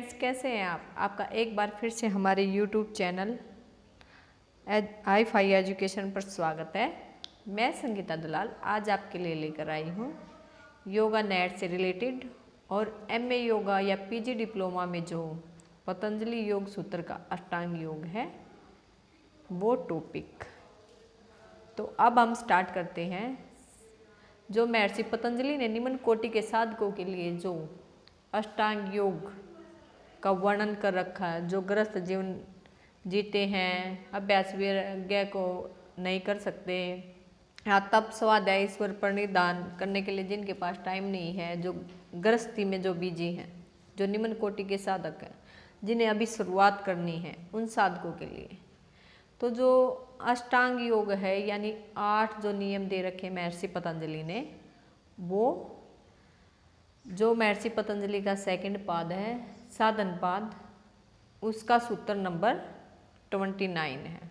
Friends, कैसे हैं आप? आपका एक बार फिर से हमारे यूट्यूब चैनल i5 एजुकेशन पर स्वागत है। मैं संगीता दुलाल आज आपके लिए लेकर आई हूँ योगा नेट से रिलेटेड और MA योगा या PG डिप्लोमा में जो पतंजलि योग सूत्र का अष्टांग योग है वो टॉपिक। तो अब हम स्टार्ट करते हैं। जो महर्षि पतंजलि ने निम्न कोटि के साधकों के लिए जो अष्टांग योग का वर्णन कर रखा है, जो गृहस्थ जीवन जीते हैं, अभ्यास विज्ञ को नहीं कर सकते या तप स्वाध्याय ईश्वर प्रणिधान करने के लिए जिनके पास टाइम नहीं है, जो गृहस्थी में जो बिजी हैं, जो निम्न कोटि के साधक हैं, जिन्हें अभी शुरुआत करनी है, उन साधकों के लिए तो जो अष्टांग योग है यानी 8 जो नियम दे रखे महर्षि पतंजलि ने, वो जो महर्षि पतंजलि का सेकंड पाद है साधन पाद, उसका सूत्र नंबर 29 है।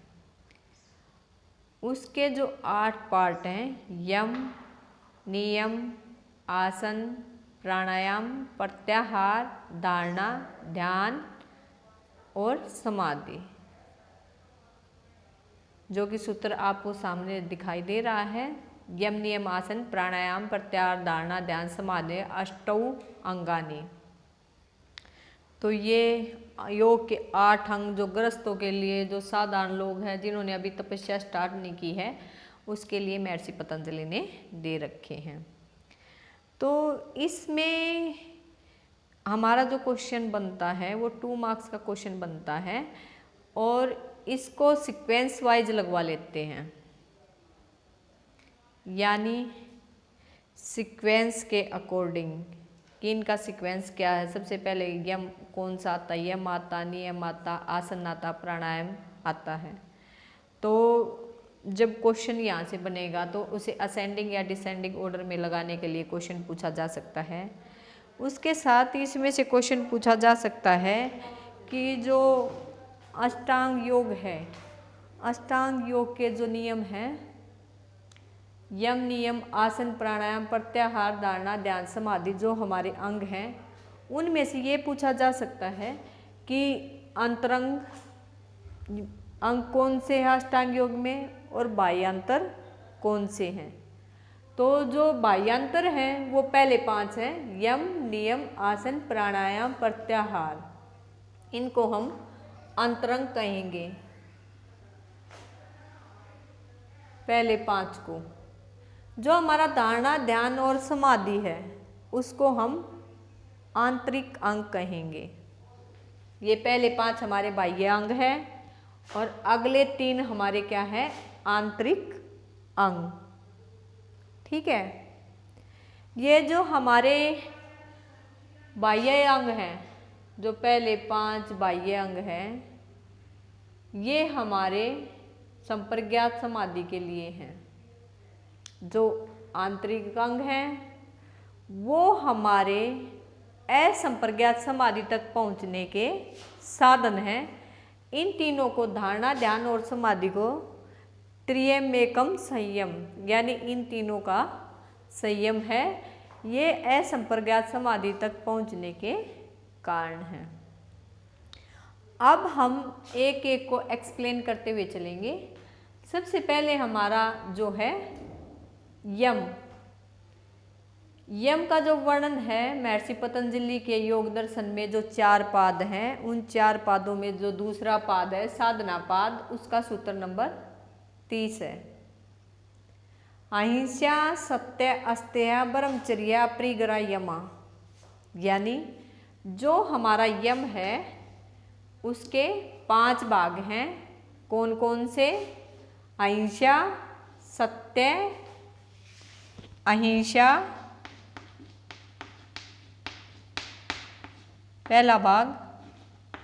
उसके जो 8 पार्ट हैं यम, नियम, आसन, प्राणायाम, प्रत्याहार, धारणा, ध्यान और समाधि, जो कि सूत्र आपको सामने दिखाई दे रहा है। यम, नियम, आसन, प्राणायाम, प्रत्याहार, धारणा, ध्यान, समाधि, अष्टौ अंगानी। तो ये योग के 8 अंग जो गृहस्थों के लिए, जो साधारण लोग हैं, जिन्होंने अभी तपस्या स्टार्ट नहीं की है, उसके लिए महर्षि पतंजलि ने दे रखे हैं। तो इसमें हमारा जो क्वेश्चन बनता है वो 2 मार्क्स का क्वेश्चन बनता है और इसको सीक्वेंस वाइज लगवा लेते हैं, यानी सीक्वेंस के अकॉर्डिंग कि इनका सीक्वेंस क्या है। सबसे पहले यम कौन सा आता है, यम आता, नियम आता, आसन आता, प्राणायाम आता है। तो जब क्वेश्चन यहाँ से बनेगा तो उसे असेंडिंग या डिसेंडिंग ऑर्डर में लगाने के लिए क्वेश्चन पूछा जा सकता है। उसके साथ ही इसमें से क्वेश्चन पूछा जा सकता है कि जो अष्टांग योग है, अष्टांग योग के जो नियम हैं यम, नियम, आसन, प्राणायाम, प्रत्याहार, धारणा, ध्यान, समाधि, जो हमारे अंग हैं, उनमें से ये पूछा जा सकता है कि अंतरंग अंग कौन से हैं अष्टांग योग में और बाह्यांतर कौन से हैं। तो जो बाह्यांतर हैं वो पहले 5 हैं, यम, नियम, आसन, प्राणायाम, प्रत्याहार, इनको हम अंतरंग कहेंगे पहले 5 को। जो हमारा धारणा, ध्यान और समाधि है उसको हम आंतरिक अंग कहेंगे। ये पहले 5 हमारे बाह्य अंग हैं और अगले 3 हमारे क्या है, आंतरिक अंग। ठीक है। ये जो हमारे बाह्य अंग हैं, जो पहले 5 बाह्य अंग हैं, ये हमारे संप्रज्ञात समाधि के लिए हैं। जो आंतरिक अंग हैं वो हमारे असंप्रज्ञात समाधि तक पहुंचने के साधन हैं। इन तीनों को, धारणा, ध्यान और समाधि को त्रियमेकम संयम, यानी इन तीनों का संयम है, ये असंप्रज्ञात समाधि तक पहुंचने के कारण है। अब हम एक एक को एक्सप्लेन करते हुए चलेंगे। सबसे पहले हमारा जो है यम। यम का जो वर्णन है महर्षि पतंजलि के योग दर्शन में जो 4 पाद हैं, उन 4 पादों में जो दूसरा पाद है साधना पाद, उसका सूत्र नंबर 30 है। अहिंसा, सत्य, अस्तेय, ब्रह्मचर्य, अपरिग्रह, यमा, यानी जो हमारा यम है उसके 5 भाग हैं। कौन कौन से? अहिंसा, सत्य, अहिंसा पहला भाग,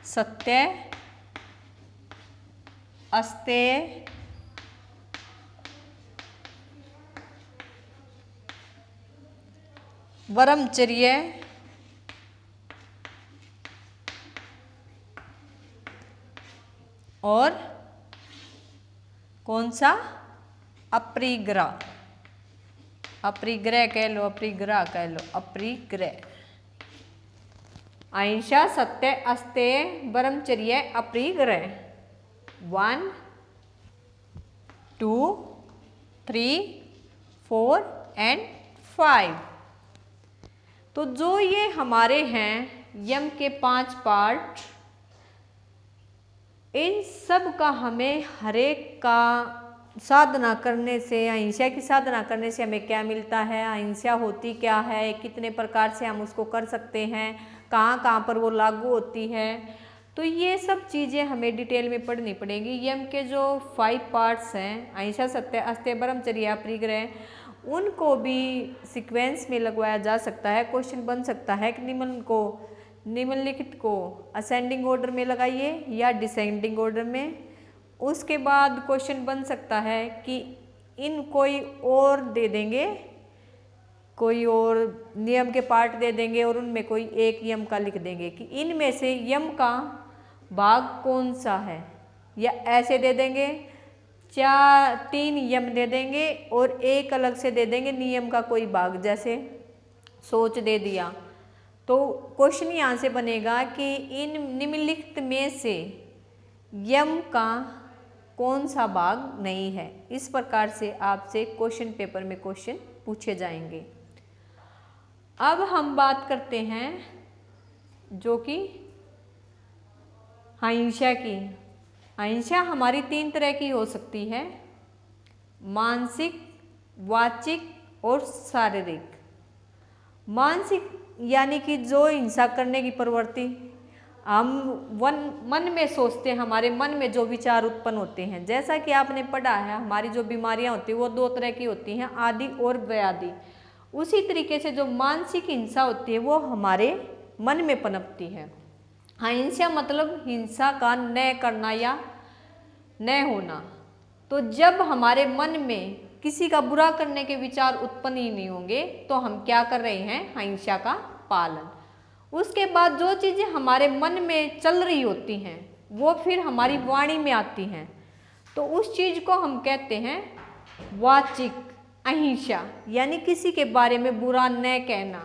सत्य, अस्तेय, ब्रह्मचर्य और कौन सा? अपरिग्रह। अपरिग्रह कह लो, अपरिग्रह कह लो, अपरिग्रह। अहिंसा सत्य अस्तेय ब्रह्मचर्य अपरिग्रह। 1 2 3 4 एंड 5। तो जो ये हमारे हैं यम के 5 पार्ट, इन सब का हमें हरेक का साधना करने से, अहिंसा की साधना करने से हमें क्या मिलता है, अहिंसा होती क्या है, कितने प्रकार से हम उसको कर सकते हैं, कहाँ कहाँ पर वो लागू होती है, तो ये सब चीज़ें हमें डिटेल में पढ़नी पड़ेंगी। यम के जो 5 पार्ट्स हैं, अहिंसा सत्य अस्तेय ब्रह्मचर्य अपरिग्रह, उनको भी सीक्वेंस में लगवाया जा सकता है। क्वेश्चन बन सकता है कि निम्नलिखित को असेंडिंग ऑर्डर में लगाइए या डिसेंडिंग ऑर्डर में। उसके बाद क्वेश्चन बन सकता है कि इन कोई और दे देंगे, कोई और नियम के पार्ट दे देंगे और उनमें कोई एक यम का लिख देंगे कि इनमें से यम का भाग कौन सा है, या ऐसे दे देंगे 3 यम दे देंगे और एक अलग से दे देंगे नियम का कोई भाग, जैसे सोच दे दिया। तो क्वेश्चन यहाँ से बनेगा कि इन निम्नलिखित में से यम का कौन सा भाग नहीं है। इस प्रकार से आपसे क्वेश्चन पेपर में क्वेश्चन पूछे जाएंगे। अब हम बात करते हैं जो कि अहिंसा की। अहिंसा हमारी 3 तरह की हो सकती है, मानसिक, वाचिक और शारीरिक। मानसिक यानी कि जो हिंसा करने की प्रवृत्ति हम मन में सोचते हैं, हमारे मन में जो विचार उत्पन्न होते हैं, जैसा कि आपने पढ़ा है हमारी जो बीमारियां होती हैं वो 2 तरह की होती हैं, आदि और व्याधि। उसी तरीके से जो मानसिक हिंसा होती है वो हमारे मन में पनपती है। अहिंसा मतलब हिंसा का न करना या न होना। तो जब हमारे मन में किसी का बुरा करने के विचार उत्पन्न ही नहीं होंगे तो हम क्या कर रहे हैं, अहिंसा का पालन। उसके बाद जो चीज़ें हमारे मन में चल रही होती हैं वो फिर हमारी वाणी में आती हैं, तो उस चीज़ को हम कहते हैं वाचिक अहिंसा, यानी किसी के बारे में बुरा न कहना।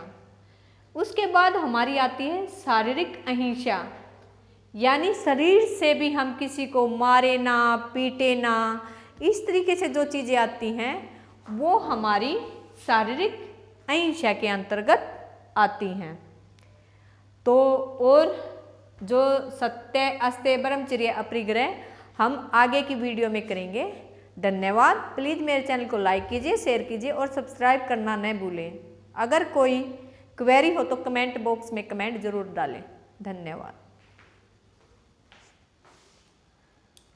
उसके बाद हमारी आती है शारीरिक अहिंसा, यानी शरीर से भी हम किसी को मारे ना, पीटे ना। इस तरीके से जो चीज़ें आती हैं वो हमारी शारीरिक अहिंसा के अंतर्गत आती हैं। तो और जो सत्य अस्तेय ब्रह्मचर्य अपरिग्रह हम आगे की वीडियो में करेंगे। धन्यवाद। प्लीज़ मेरे चैनल को लाइक कीजिए, शेयर कीजिए और सब्सक्राइब करना न भूलें। अगर कोई क्वेरी हो तो कमेंट बॉक्स में कमेंट जरूर डालें। धन्यवाद।